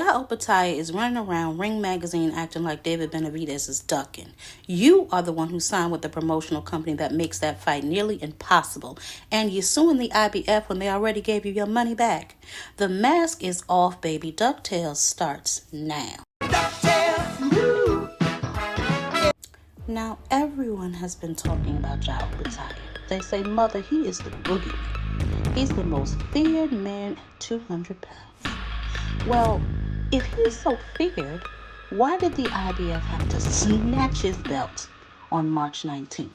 Opetaia is running around Ring Magazine acting like David Benavidez is ducking. You are the one who signed with the promotional company that makes that fight nearly impossible, and you're suing the IBF when they already gave you your money back. The mask is off, baby. DuckTales starts now. Now, everyone has been talking about Opetaia. They say, Mother, he is the Boogeyman. He's the most feared man at 200 pounds. Well, if he's so feared, why did the IBF have to snatch his belt on March 19th?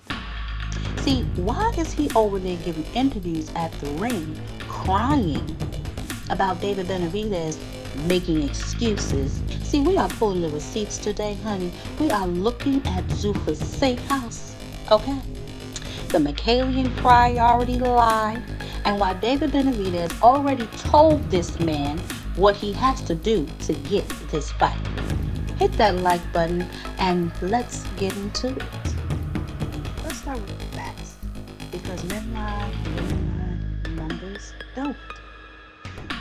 See, why is he over there giving interviews at the ring crying about David Benavidez making excuses? See, we are pulling the receipts today, honey. We are looking at Zuffa's safe house, okay? The Mikaelian Priority lie, and why David Benavidez already told this man what he has to do to get this fight. Hit that like button and let's get into it. Let's start with the facts, because men lie, women lie, numbers don't.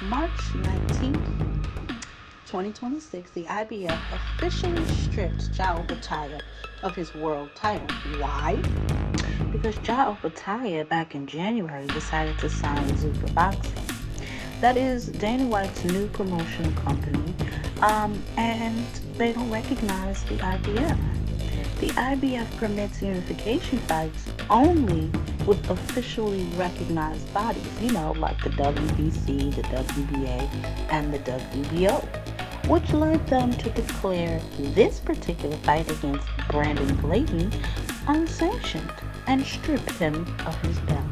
March 19th, 2026, the IBF officially stripped Opetaia of his world title. Why? Because Opetaia back in January decided to sign with Zuffa Boxing. That is Dana White's new promotional company, and they don't recognize the IBF. The IBF permits unification fights only with officially recognized bodies, like the WBC, the WBA, and the WBO, which led them to declare this particular fight against Brandon Clayton unsanctioned and strip him of his belt.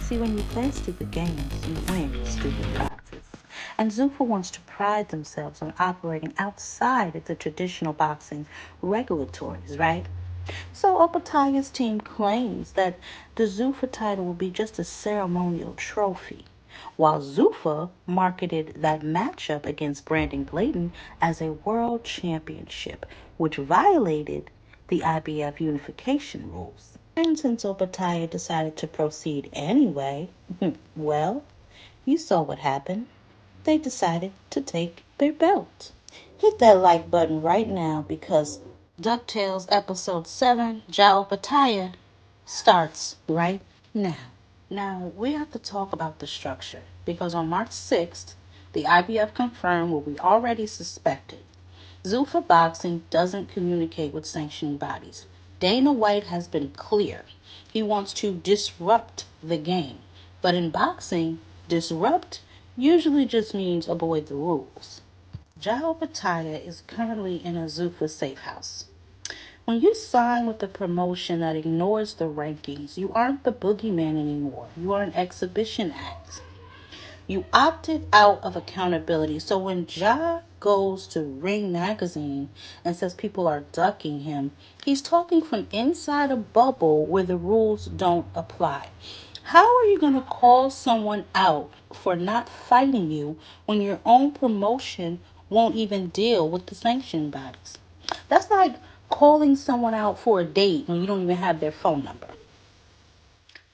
See, when you play stupid games, you win stupid prizes. And Zuffa wants to pride themselves on operating outside of the traditional boxing regulatories, right? So Opetaia's team claims that the Zuffa title will be just a ceremonial trophy, while Zuffa marketed that matchup against Brandon Clayton as a world championship, which violated the IBF unification rules. And since Opetaia decided to proceed anyway, well, you saw what happened. They decided to take their belt. Hit that like button right now, because DuckTales Ep.07, Opetaia, starts right now. Now, we have to talk about the structure, because on March 6th, the IBF confirmed what we already suspected. Zuffa Boxing doesn't communicate with sanctioning bodies. Dana White has been clear. He wants to disrupt the game. But in boxing, disrupt usually just means avoid the rules. Opetaia is currently in a Zuffa safe house. When you sign with a promotion that ignores the rankings, you aren't the Boogeyman anymore. You are an exhibition act. You opted out of accountability. So when goes to Ring Magazine and says people are ducking him, he's talking from inside a bubble where the rules don't apply. How are you going to call someone out for not fighting you when your own promotion won't even deal with the sanction bodies? That's like calling someone out for a date when you don't even have their phone number.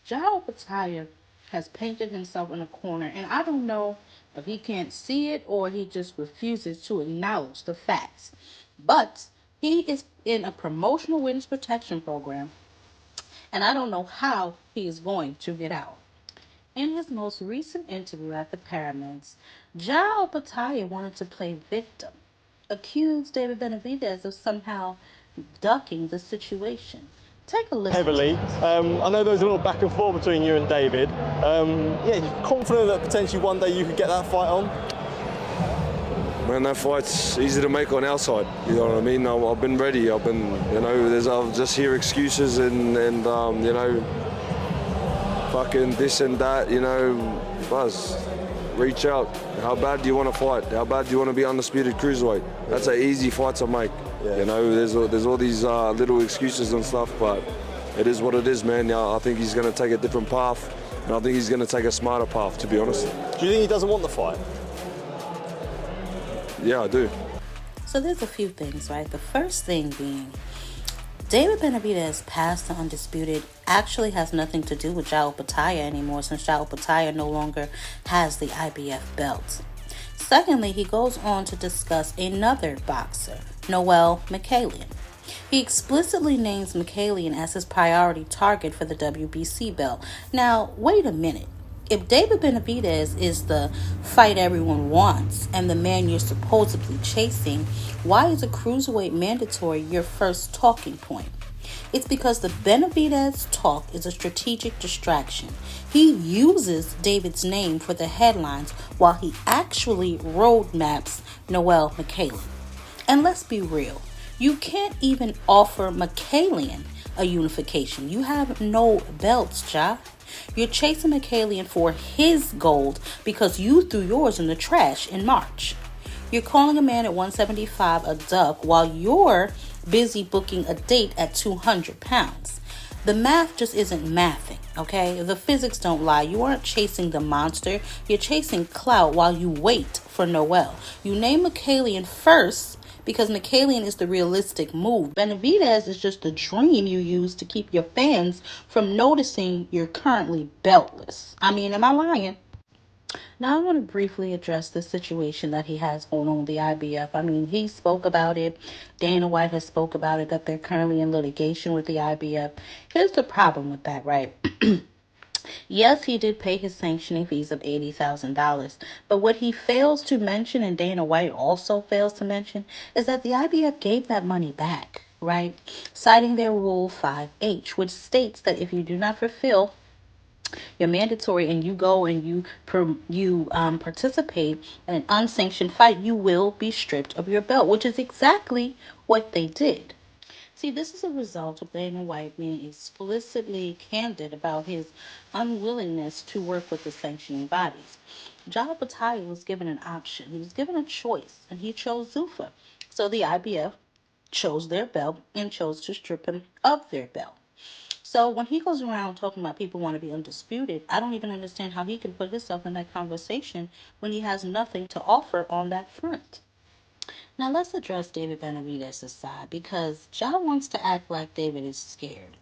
Opetaia has painted himself in a corner, and I don't know if he can't see it or he just refuses to acknowledge the facts. But he is in a promotional witness protection program, and I don't know how he is going to get out. In his most recent interview at the Pyramids, Opetaia wanted to play victim, accused David Benavidez of somehow ducking the situation. Take a listen. Heavily. I know there was a little back and forth between you and David. You're confident that potentially one day you could get that fight on? Man, that fight's easy to make on our side. You know what I mean? I've been ready. I've just hear excuses and fucking this and that. Buzz, reach out. How bad do you want to fight? How bad do you want to be undisputed cruiserweight? That's an easy fight to make. Yeah. There's all these little excuses and stuff, but it is what it is, man. I think he's going to take a different path, and I think he's going to take a smarter path, to be honest. Do you think he doesn't want the fight? Yeah, I do. So there's a few things, right? The first thing being, David Benavidez past the undisputed actually has nothing to do with Opetaia anymore, since Opetaia no longer has the IBF belt. Secondly, he goes on to discuss another boxer, Noel Mikaelian. He explicitly names Mikaelian as his priority target for the WBC belt. Now, wait a minute. If David Benavidez is the fight everyone wants and the man you're supposedly chasing, why is a cruiserweight mandatory your first talking point? It's because the Benavidez talk is a strategic distraction. He uses David's name for the headlines while he actually roadmaps Noel Mikaelian. And let's be real, you can't even offer Mikaelian a unification. You have no belts, Ja. You're chasing Mikaelian for his gold because you threw yours in the trash in March. You're calling a man at 175 a duck while you're busy booking a date at 200 pounds. The math just isn't mathing, okay? The physics don't lie. You aren't chasing the monster. You're chasing clout while you wait for Noel. You name Mikaelian first because Mikaelian is the realistic move. Benavidez is just the dream you use to keep your fans from noticing you're currently beltless. I mean, am I lying? Now I want to briefly address the situation that he has going on with the IBF. I mean, he spoke about it. Dana White has spoke about it, that they're currently in litigation with the IBF. Here's the problem with that, right? Yes, he did pay his sanctioning fees of $80,000, but what he fails to mention, and Dana White also fails to mention, is that the IBF gave that money back, right? Citing their Rule 5H, which states that if you do not fulfill your mandatory and you go and you participate in an unsanctioned fight, you will be stripped of your belt, which is exactly what they did. See, this is a result of Dana White being explicitly candid about his unwillingness to work with the sanctioning bodies. Opetaia was given an option. He was given a choice, and he chose Zuffa. So the IBF chose their belt and chose to strip him of their belt. So when he goes around talking about people want to be undisputed, I don't even understand how he can put himself in that conversation when he has nothing to offer on that front. Now let's address David Benavidez's side because Ja wants to act like David is scared.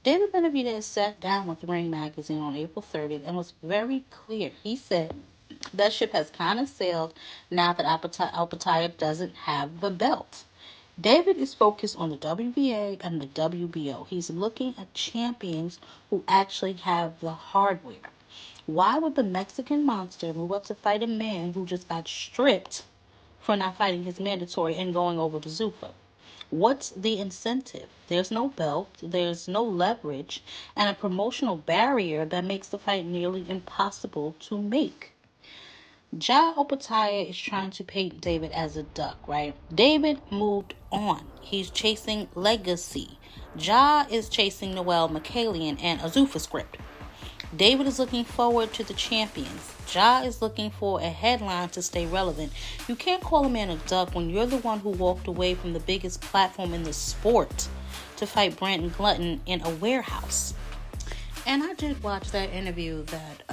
David Benavidez sat down with Ring Magazine on April 30th and was very clear. He said that ship has kind of sailed now that Opetaia doesn't have the belt. David is focused on the WBA and the WBO. He's looking at champions who actually have the hardware. Why would the Mexican monster move up to fight a man who just got stripped for not fighting his mandatory and going over to Zuffa? What's the incentive? There's no belt, there's no leverage, and a promotional barrier that makes the fight nearly impossible to make. Opetaia is trying to paint David as a duck, right? David moved on. He's chasing legacy. Is chasing Noel Mikaelian and a Zuffa script. David is looking forward to the champions. Is looking for a headline to stay relevant. You can't call a man a duck when you're the one who walked away from the biggest platform in the sport to fight Brandon Glutton in a warehouse. And I did watch that interview that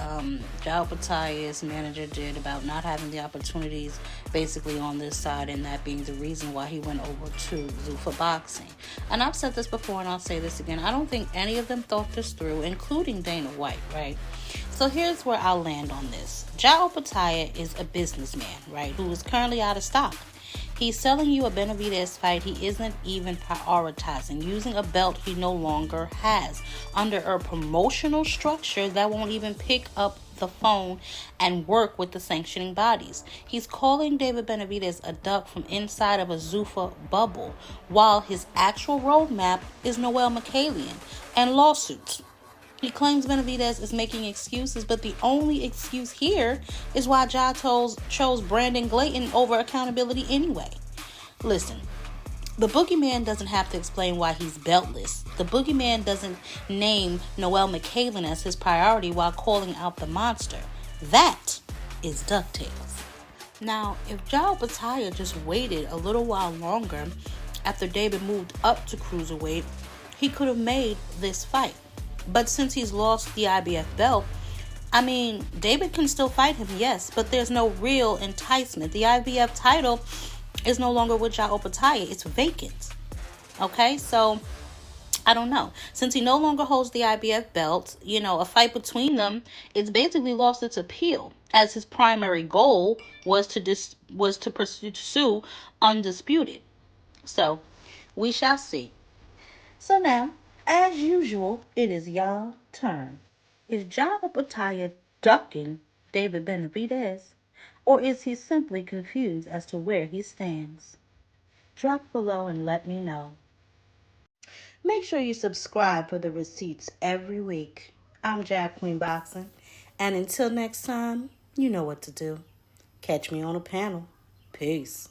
Opetaia's manager did about not having the opportunities basically on this side, and that being the reason why he went over to Zuffa Boxing. And I've said this before and I'll say this again. I don't think any of them thought this through, including Dana White, right? So here's where I'll land on this. Opetaia is a businessman, right, who is currently out of stock. He's selling you a Benavidez fight he isn't even prioritizing, using a belt he no longer has, under a promotional structure that won't even pick up the phone and work with the sanctioning bodies. He's calling David Benavidez a duck from inside of a Zuffa bubble, while his actual roadmap is Noel Mikaelian and lawsuits. He claims Benavidez is making excuses, but the only excuse here is why chose Brandon Glutton over accountability anyway. Listen, the Boogeyman doesn't have to explain why he's beltless. The Boogeyman doesn't name Noel Mikaelian as his priority while calling out the monster. That is DuckTales. Now, if Opetaia just waited a little while longer after David moved up to cruiserweight, he could have made this fight. But since he's lost the IBF belt, I mean, David can still fight him, yes, but there's no real enticement. The IBF title is no longer with Opetaia. It's vacant. Okay, so I don't know. Since he no longer holds the IBF belt, a fight between them, it's basically lost its appeal, as his primary goal was to pursue undisputed. So, we shall see. So now, as usual, it is y'all turn. Is John Opetaia ducking David Benavidez, or is he simply confused as to where he stands? Drop below and let me know. Make sure you subscribe for the receipts every week. I'm Jack Queen Boxing, and until next time, you know what to do. Catch me on a panel. Peace.